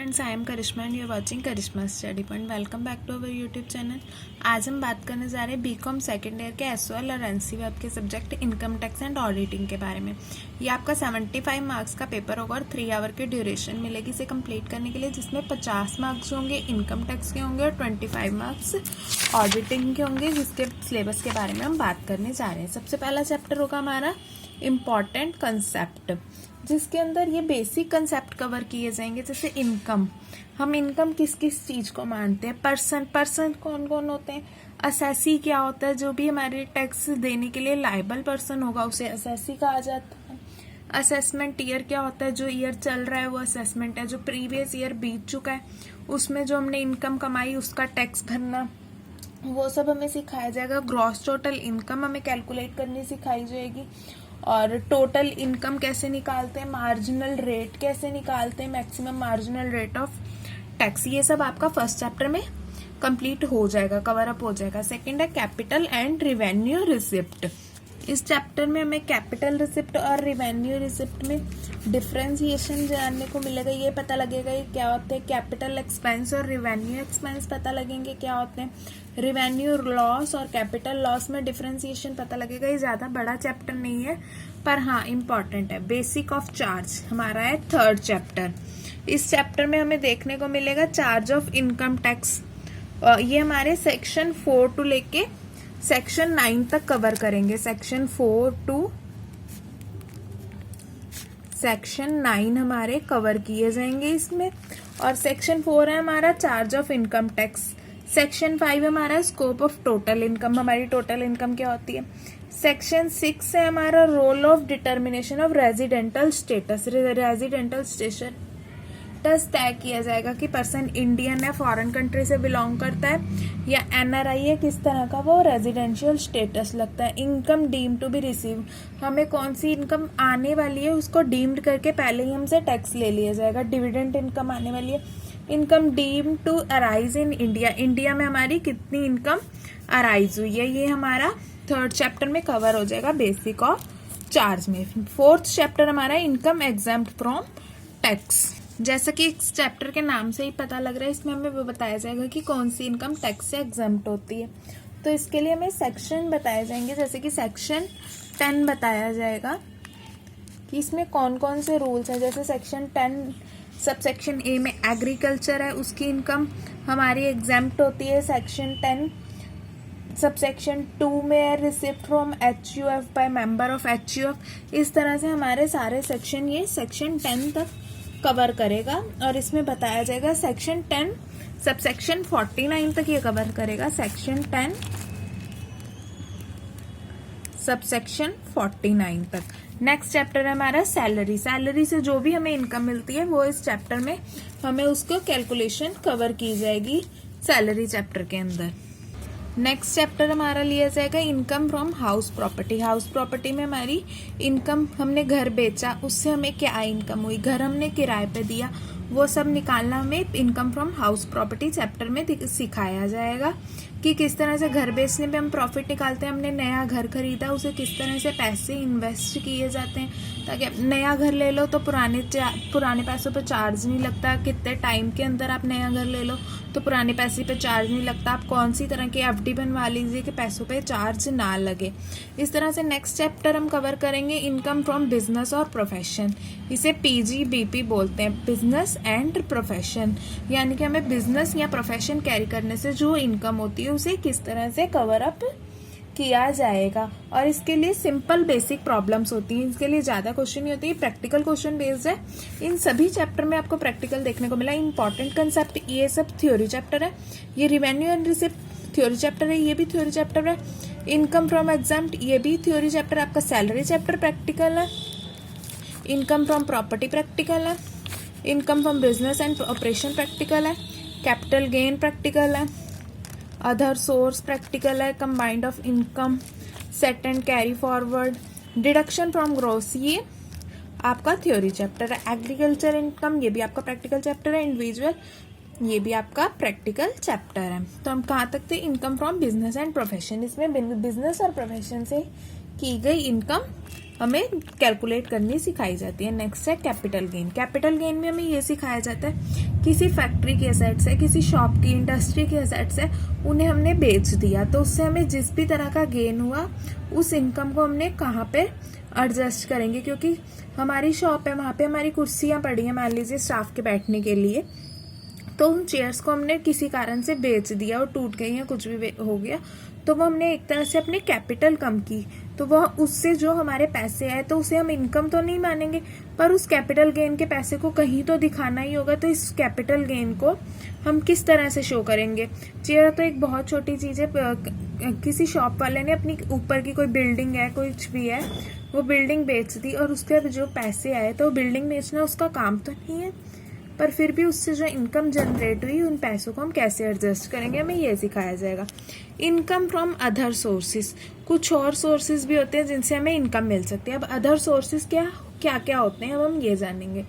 Friends, I am Karishma and you are watching Karishma study point. Welcome back to our YouTube channel. आज हम बात करने जा रहे हैं बीकॉम सेकेंड ईयर के एसओएल और एनसीवेब के subject income tax and auditing के बारे में। ये आपका 75 मार्क्स का पेपर होगा और 3 आवर की ड्यूरेशन मिलेगी इसे कंप्लीट करने के लिए, जिसमें 50 मार्क्स होंगे इनकम टैक्स के होंगे और 25 मार्क्स ऑडिटिंग के होंगे, जिसके सिलेबस के बारे में हम बात करने जा रहे हैं। सबसे पहला चैप्टर होगा हमारा इम्पॉर्टेंट कंसेप्ट, जिसके अंदर ये बेसिक कंसेप्ट कवर किए जाएंगे। जैसे इनकम, हम इनकम किस किस चीज को मानते हैं, पर्सन कौन कौन होते हैं, असेसी क्या होता है, जो भी हमारे टैक्स देने के लिए लायबल पर्सन होगा उसे असेसी कहा जाता है। असेसमेंट ईयर क्या होता है, जो ईयर चल रहा है वो असेसमेंट है, जो प्रीवियस ईयर बीत चुका है उसमें जो हमने इनकम कमाई उसका टैक्स भरना, वो सब हमें सिखाया जाएगा। ग्रॉस टोटल इनकम हमें कैलकुलेट करनी सिखाई जाएगी, और टोटल इनकम कैसे निकालते हैं, मार्जिनल रेट कैसे निकालते हैं, maximum marginal rate of tax, ये सब आपका फर्स्ट चैप्टर में कंप्लीट हो जाएगा, कवर अप हो जाएगा। सेकंड है कैपिटल एंड रिवेन्यू रिसिप्ट। इस चैप्टर में हमें कैपिटल रिसिप्ट और रिवेन्यू रिसिप्ट में डिफरेंशिएशन जानने को मिलेगा। ये पता लगेगा ये क्या होते हैं, कैपिटल एक्सपेंस और रिवेन्यू एक्सपेंस पता लगेंगे क्या होते हैं, रिवेन्यू लॉस और कैपिटल लॉस में डिफरेंशिएशन पता लगेगा। ये ज्यादा बड़ा चैप्टर नहीं है पर हाँ इम्पॉर्टेंट है। बेसिक ऑफ चार्ज हमारा है थर्ड चैप्टर। इस चैप्टर में हमें देखने को मिलेगा चार्ज ऑफ इनकम टैक्स। ये हमारे सेक्शन 4 टू लेके सेक्शन 9 तक कवर करेंगे। सेक्शन 4 टू सेक्शन 9 हमारे कवर किए जाएंगे इसमें। और सेक्शन 4 है हमारा charge of income tax. Section 5 हमारा स्कोप ऑफ टोटल इनकम, हमारी टोटल इनकम क्या होती है। सेक्शन 6 है हमारा role of determination of residential status. Residential status तय किया जाएगा कि पर्सन इंडियन है, फॉरेन कंट्री से बिलोंग करता है या एनआरआई है, किस तरह का वो रेजिडेंशियल स्टेटस लगता है। Income deem to be receive, हमें कौन सी इनकम आने वाली है उसको डीम्ड करके पहले ही हमसे टैक्स ले लिया जाएगा। डिविडेंड इनकम आने वाली है। Income deem to arise in India, India में हमारी कितनी इनकम अराइज हुई है, ये हमारा थर्ड चैप्टर में कवर हो जाएगा बेसिक ऑफ चार्ज में। फोर्थ चैप्टर हमारा इनकम एग्जाम्प्ट फ्रॉम टैक्स। जैसा कि इस चैप्टर के नाम से ही पता लग रहा है, इसमें हमें वो बताया जाएगा कि कौन सी इनकम टैक्स से एग्जाम्प्ट होती है। तो इसके लिए हमें सेक्शन बताए जाएंगे, जैसे कि सेक्शन 10 बताया जाएगा कि इसमें कौन कौन से रूल्स हैं। जैसे सेक्शन 10 सब सेक्शन ए में एग्रीकल्चर है, उसकी इनकम हमारी एग्जाम्प्ट होती है। सेक्शन 10 सब सेक्शन 2 में है receipt from HUF by member of HUF। इस तरह से हमारे सारे सेक्शन ये सेक्शन 10 तक कवर करेगा। और इसमें बताया जाएगा सेक्शन 10 सब सेक्शन 49 तक ये कवर करेगा। सेक्शन 10 सब सेक्शन 49 तक। नेक्स्ट चैप्टर है हमारा सैलरी। सैलरी से जो भी हमें इनकम मिलती है वो इस चैप्टर में हमें उसको कैलकुलेशन कवर की जाएगी सैलरी चैप्टर के अंदर। नेक्स्ट चैप्टर हमारा लिया जाएगा income from house property. House property में हमारी इनकम, हमने घर बेचा उससे हमें क्या इनकम हुई, घर हमने किराए पे दिया, वो सब निकालना हमें income from house property chapter में सिखाया जाएगा कि किस तरह से घर बेचने पे हम प्रॉफिट निकालते हैं। हमने नया घर खरीदा, उसे किस तरह से पैसे इन्वेस्ट किए जाते हैं ताकि आप नया घर ले लो तो पुराने पैसों पे चार्ज नहीं लगता। कितने टाइम के अंदर आप नया घर ले लो तो पुराने पैसे पे चार्ज नहीं लगता। आप कौन सी तरह की FD बनवा लीजिए कि पैसों पे चार्ज ना लगे। इस तरह से नेक्स्ट चैप्टर हम कवर करेंगे इनकम फ्रॉम बिजनेस और प्रोफेशन। इसे PGBP बोलते हैं, बिजनेस एंड प्रोफेशन। यानी कि हमें बिजनेस या प्रोफेशन कैरी करने से जो इनकम होती है उसे किस तरह से कवर अप किया जाएगा। और इसके लिए सिंपल बेसिक प्रॉब्लम्स होती हैं, इसके लिए ज्यादा क्वेश्चन नहीं होती है, प्रैक्टिकल क्वेश्चन बेस्ड है। इन सभी चैप्टर में आपको प्रैक्टिकल देखने को मिला। इंपॉर्टेंट कंसेप्ट ये सब थ्योरी चैप्टर है। ये revenue and receipt theory chapter है, ये भी थ्योरी चैप्टर है। इनकम फ्रॉम एग्जाम्प्ट ये भी थ्योरी चैप्टर। आपका सैलरी चैप्टर प्रैक्टिकल है। इनकम फ्रॉम प्रॉपर्टी प्रैक्टिकल है। Income from business and operation practical है। कैपिटल गेन प्रैक्टिकल है। अदर सोर्स प्रैक्टिकल है। Combined of income, set and carry forward, deduction from gross, ये आपका theory chapter है। Agriculture income ये भी आपका प्रैक्टिकल चैप्टर है। इंडिविजुअल ये भी आपका प्रैक्टिकल चैप्टर है। तो हम कहाँ तक थे, income from business and profession. इसमें बिजनेस और प्रोफेशन से की गई इनकम हमें कैलकुलेट करनी सिखाई जाती है। नेक्स्ट है कैपिटल गेन। कैपिटल गेन में हमें ये सिखाया जाता है किसी फैक्ट्री की एसेट्स है, किसी शॉप की, इंडस्ट्री की एसेट्स है, उन्हें हमने बेच दिया तो उससे हमें जिस भी तरह का गेन हुआ उस इनकम को हमने कहाँ पे एडजस्ट करेंगे, क्योंकि हमारी शॉप है, वहाँ पे हमारी कुर्सियाँ पड़ी हैं मान लीजिए स्टाफ के बैठने के लिए, तो उन चेयर्स को हमने किसी कारण से बेच दिया और टूट गई या कुछ भी हो गया, तो वो हमने एक तरह से अपने कैपिटल कम की, तो वह उससे जो हमारे पैसे आए तो उसे हम इनकम तो नहीं मानेंगे, पर उस कैपिटल गेन के पैसे को कहीं तो दिखाना ही होगा। तो इस कैपिटल गेन को हम किस तरह से शो करेंगे। चेयर तो एक बहुत छोटी चीज़ है, किसी शॉप वाले ने अपनी ऊपर की कोई बिल्डिंग है, कुछ भी है, वो बिल्डिंग बेच दी और उसके जो पैसे आए, तो बिल्डिंग बेचना उसका काम तो नहीं है, पर फिर भी उससे जो इनकम जनरेट हुई उन पैसों को हम कैसे एडजस्ट करेंगे, हमें ये सिखाया जाएगा। इनकम फ्रॉम अदर सोर्सेज, कुछ और सोर्सेज भी होते हैं जिनसे हमें इनकम मिल सकती है। अब अदर सोर्सेज क्या क्या होते हैं अब हम ये जानेंगे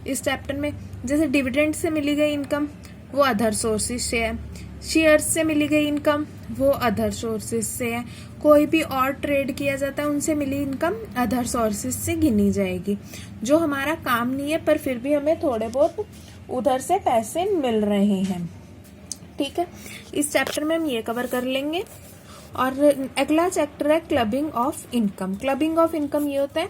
इस चैप्टर में। जैसे डिविडेंड से मिली गई इनकम वो अदर सोर्सेज से है, शेयर्स से मिली गई इनकम वो अदर सोर्सेज से है, कोई भी और ट्रेड किया जाता है उनसे मिली इनकम अदर सोर्सेज से गिनी जाएगी, जो हमारा काम नहीं है पर फिर भी हमें थोड़े बहुत उधर से पैसे मिल रहे हैं। ठीक है, इस चैप्टर में हम ये कवर कर लेंगे। और अगला चैप्टर है clubbing of income. Clubbing of income ये होता है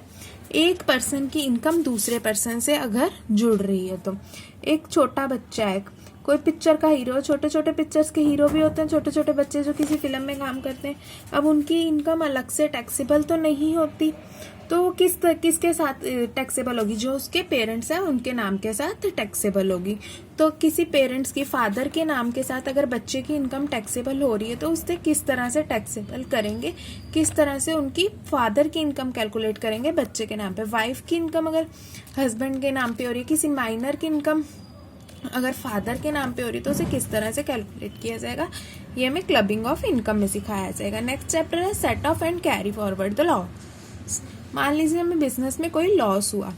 एक पर्सन की इनकम दूसरे पर्सन से अगर जुड़ रही है। तो एक छोटा बच्चा है, कोई पिक्चर का हीरो, छोटे छोटे पिक्चर्स के हीरो भी होते हैं छोटे छोटे बच्चे जो किसी फिल्म में काम करते हैं, अब उनकी इनकम अलग से टैक्सेबल तो नहीं होती, तो किसके साथ टैक्सेबल होगी, जो उसके पेरेंट्स हैं उनके नाम के साथ टैक्सेबल होगी। तो किसी पेरेंट्स की, फादर के नाम के साथ अगर बच्चे की इनकम टैक्सेबल हो रही है तो उससे किस तरह से टैक्सेबल करेंगे, किस तरह से उनकी फादर की इनकम कैलकुलेट करेंगे बच्चे के नाम पे। वाइफ की इनकम अगर हस्बैंड के नाम पे हो रही है, किसी माइनर की इनकम अगर फादर के नाम पे हो रही है तो उसे किस तरह से कैलकुलेट किया जाएगा, ये हमें क्लबिंग ऑफ इनकम में सिखाया जाएगा। नेक्स्ट चैप्टर है set of and carry forward the law. मान लीजिए हमें बिजनेस में कोई लॉस हुआ,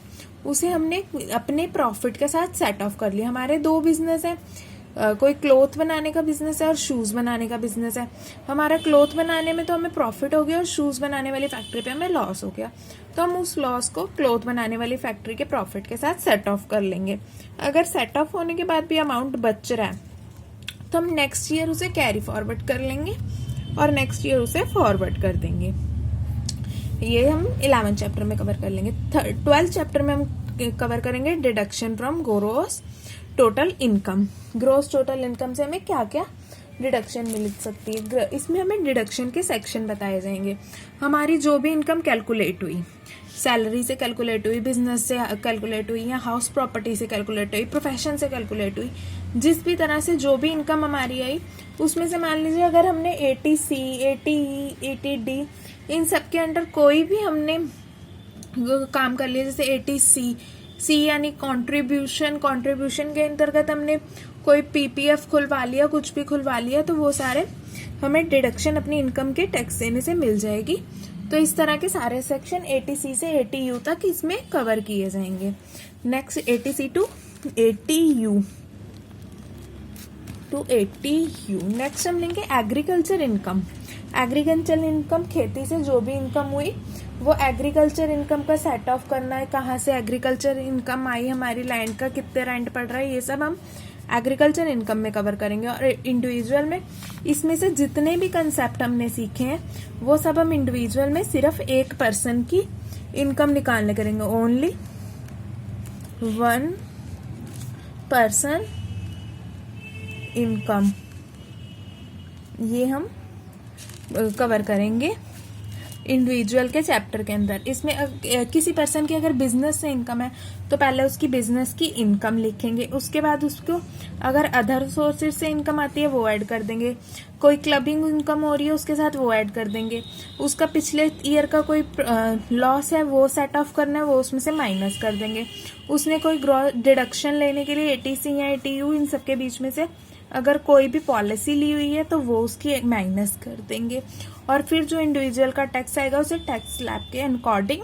उसे हमने अपने प्रॉफिट के साथ सेट ऑफ कर लिया। हमारे दो बिजनेस है, कोई क्लोथ बनाने का बिजनेस है और शूज बनाने का बिजनेस है। हमारा क्लोथ बनाने में तो हमें प्रॉफिट हो गया और शूज बनाने वाली फैक्ट्री पे हमें लॉस हो गया, तो हम उस लॉस को क्लोथ बनाने वाली फैक्ट्री के प्रॉफिट के साथ सेट ऑफ कर लेंगे। अगर सेट ऑफ होने के बाद भी अमाउंट बच रहा है तो हम नेक्स्ट ईयर उसे कैरी फॉरवर्ड कर लेंगे और नेक्स्ट ईयर उसे फॉरवर्ड कर देंगे। ये हम 11th चैप्टर में कवर कर लेंगे। 12th चैप्टर में हम कवर करेंगे deduction from gross total income. Gross total income से हमें क्या क्या डिडक्शन मिल सकती है, इसमें हमें डिडक्शन के सेक्शन बताए जाएंगे। हमारी जो भी इनकम कैलकुलेट हुई, सैलरी से कैलकुलेट हुई, बिजनेस से कैलकुलेट हुई या हाउस प्रॉपर्टी से कैलकुलेट हुई, प्रोफेशन से कैलकुलेट हुई, जिस भी तरह से जो भी इनकम हमारी आई उसमें से मान लीजिए अगर हमने 80C, 80E, 80D इन सब के अंडर कोई भी हमने काम कर लिया, जैसे 80C यानी कंट्रीब्यूशन के अंतर्गत हमने कोई PPF खुलवा लिया, कुछ भी खुलवा लिया, तो वो सारे हमें डिडक्शन अपनी इनकम के टैक्स देने से मिल जाएगी। तो इस तरह के सारे सेक्शन 80C से 80U तक इसमें कवर किए जाएंगे। Next 80C to 80U to 80U। Next हम लेंगे एग्रीकल्चर इनकम। एग्रीकल्चर इनकम खेती से जो भी इनकम हुई वो एग्रीकल्चर इनकम का सेट ऑफ करना है, कहाँ से एग्रीकल्चर इनकम आई, हमारी लैंड का कितने रेंट पड़ रहा है, ये सब हम एग्रीकल्चर इनकम में कवर करेंगे। और इंडिविजुअल में इसमें से जितने भी कंसेप्ट हमने सीखे हैं वो सब हम इंडिविजुअल में सिर्फ एक पर्सन की इनकम निकालने करेंगे, ओनली 1 पर्सन इनकम, ये हम कवर करेंगे इंडिविजुअल के चैप्टर के अंदर। इसमें किसी पर्सन की अगर बिजनेस से इनकम है तो पहले उसकी बिजनेस की इनकम लिखेंगे, उसके बाद उसको अगर अदर सोर्सेज से इनकम आती है वो ऐड कर देंगे, कोई क्लबिंग इनकम हो रही है उसके साथ वो ऐड कर देंगे, उसका पिछले ईयर का कोई लॉस है वो सेट ऑफ करना है वो उसमें से माइनस कर देंगे, उसने कोई डिडक्शन लेने के लिए 80C या 80U इन सबके बीच में से अगर कोई भी पॉलिसी ली हुई है तो वो उसकी माइनस कर देंगे, और फिर जो इंडिविजुअल का टैक्स आएगा उसे टैक्स स्लैब के अकॉर्डिंग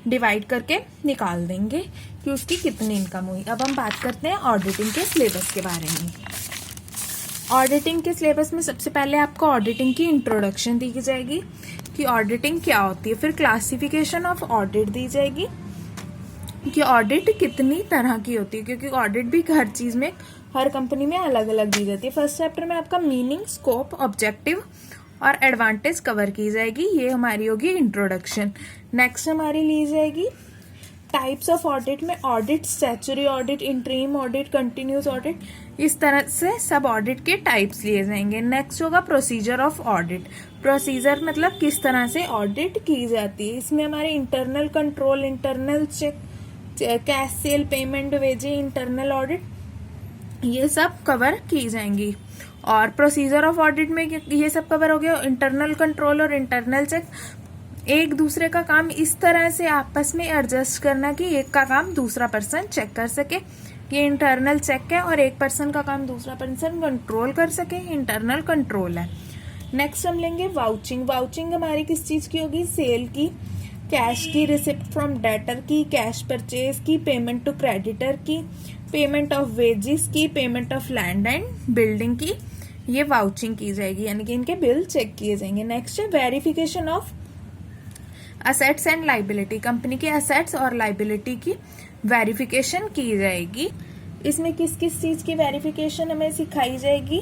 डिवाइड करके निकाल देंगे कि उसकी कितनी इनकम हुई। अब हम बात करते हैं ऑडिटिंग के सिलेबस के बारे में। ऑडिटिंग के सिलेबस में सबसे पहले आपको ऑडिटिंग की इंट्रोडक्शन दी जाएगी, कि ऑडिटिंग क्या होती है। फिर क्लासिफिकेशन ऑफ ऑडिट दी जाएगी कि ऑडिट कितनी तरह की होती है, क्योंकि ऑडिट भी हर चीज में, हर कंपनी में अलग अलग दी जाती है। फर्स्ट चैप्टर में आपका मीनिंग, स्कोप, ऑब्जेक्टिव और एडवांटेज कवर की जाएगी। ये हमारी होगी इंट्रोडक्शन। नेक्स्ट हमारी ली जाएगी टाइप्स ऑफ ऑडिट में audit, statutory audit, interim audit, continuous audit, इस तरह से सब ऑडिट के टाइप्स लिए जाएंगे। नेक्स्ट होगा प्रोसीजर ऑफ ऑडिट। प्रोसीजर मतलब किस तरह से ऑडिट की जाती है। इसमें हमारे internal control, internal check, cash sale, payment, wages, internal audit, ये सब कवर की जाएंगी। और प्रोसीजर ऑफ ऑडिट में ये सब कवर हो गया। इंटरनल कंट्रोल और इंटरनल चेक, एक दूसरे का काम इस तरह से आपस में एडजस्ट करना कि एक का काम दूसरा पर्सन चेक कर सके, ये इंटरनल चेक है। और एक पर्सन का काम दूसरा पर्सन कंट्रोल कर सके, इंटरनल कंट्रोल है। नेक्स्ट हम लेंगे वाउचिंग। वाउचिंग हमारी किस चीज की होगी, सेल की, कैश की, रिसिप्ट फ्रॉम डेटर की, कैश परचेज की, पेमेंट टू क्रेडिटर की, पेमेंट ऑफ वेजेस की, payment of land and building की, ये वाउचिंग की जाएगी, यानी कि इनके बिल चेक किए जाएंगे। नेक्स्ट है verification of assets and liability. Company के असेट्स और लाइबिलिटी की वेरिफिकेशन की जाएगी। इसमें किस किस चीज की वेरिफिकेशन हमें सिखाई जाएगी,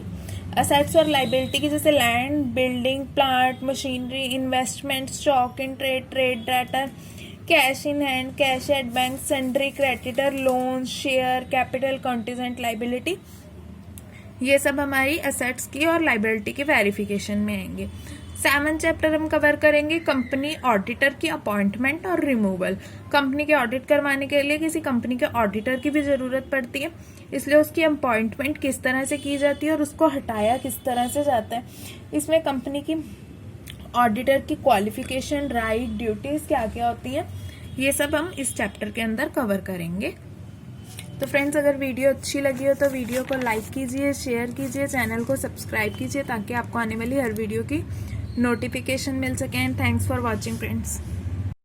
असेट्स और लाइबिलिटी की, जैसे land, building, plant, machinery, investment, stock in trade, trade debtor, cash in hand, cash at bank, sundry creditor, loan, share capital, contingent liability, ये सब हमारी असेट्स की और लाइबिलिटी की वेरिफिकेशन में आएंगे। 7 चैप्टर हम कवर करेंगे कंपनी ऑडिटर की अपॉइंटमेंट और रिमूवल। कंपनी के ऑडिट करवाने के लिए किसी कंपनी के ऑडिटर की भी जरूरत पड़ती है, इसलिए उसकी अपॉइंटमेंट किस तरह से की जाती है और उसको हटाया किस तरह से जाता है। इसमें कंपनी की ऑडिटर की क्वालिफिकेशन, राइट, ड्यूटीज क्या क्या होती है, ये सब हम इस चैप्टर के अंदर कवर करेंगे। तो फ्रेंड्स, अगर वीडियो अच्छी लगी हो तो वीडियो को लाइक कीजिए, शेयर कीजिए, चैनल को सब्सक्राइब कीजिए ताकि आपको आने वाली हर वीडियो की नोटिफिकेशन मिल सके। And thanks for watching friends.